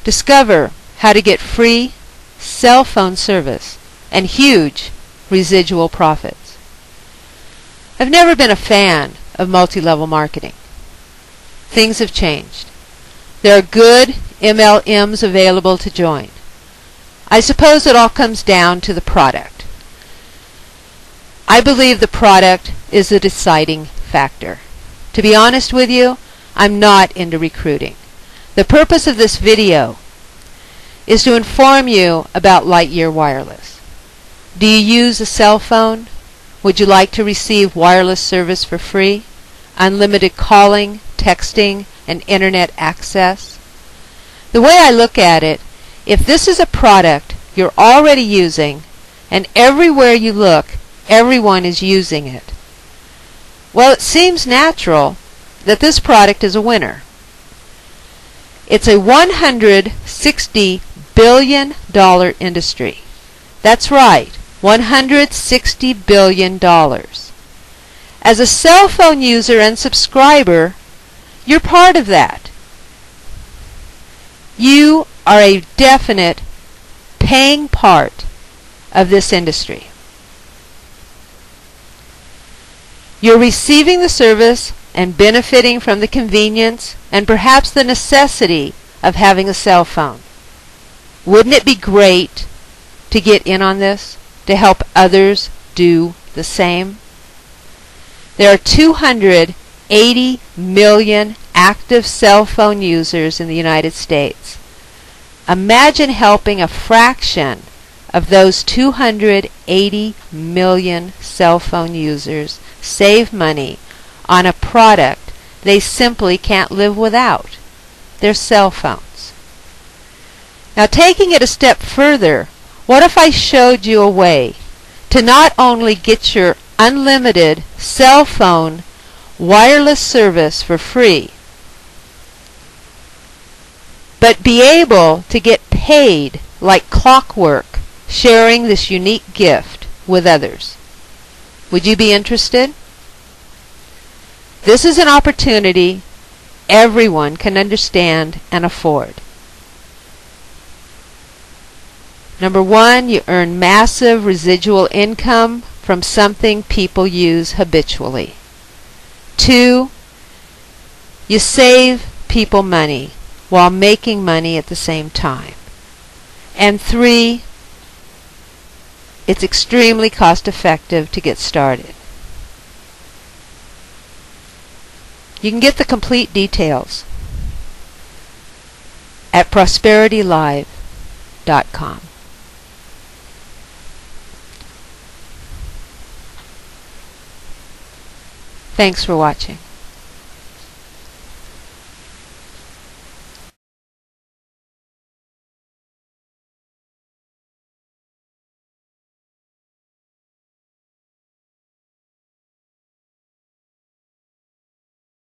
Discover how to get free cell phone service and huge residual profits. I've never been a fan of multi-level marketing. Things have changed. There are good MLMs available to join. I suppose it all comes down to the product. I believe the product is the deciding factor. To be honest with you, I'm not into recruiting. The purpose of this video is to inform you about Lightyear Wireless. Do you use a cell phone? Would you like to receive wireless service for free? Unlimited calling, texting, and internet access? The way I look at it, if this is a product you're already using and everywhere you look, everyone is using it, well, it seems natural that this product is a winner. It's a $160 billion industry. That's right, $160 billion. As a cell phone user and subscriber, you're part of that. You are a definite paying part of this industry. You're receiving the service and benefiting from the convenience and perhaps the necessity of having a cell phone. Wouldn't it be great to get in on this, to help others do the same? There are 280 million active cell phone users in the United States. Imagine helping a fraction of those 280 million cell phone users save money on a product they simply can't live without, their cell phones. Now, taking it a step further, what if I showed you a way to not only get your unlimited cell phone wireless service for free, but be able to get paid like clockwork sharing this unique gift with others? Would you be interested? This is an opportunity everyone can understand and afford. Number one, you earn massive residual income from something people use habitually. Two, you save people money while making money at the same time. And three, it's extremely cost-effective to get started. You can get the complete details at prosperitylive.com. Thanks for watching.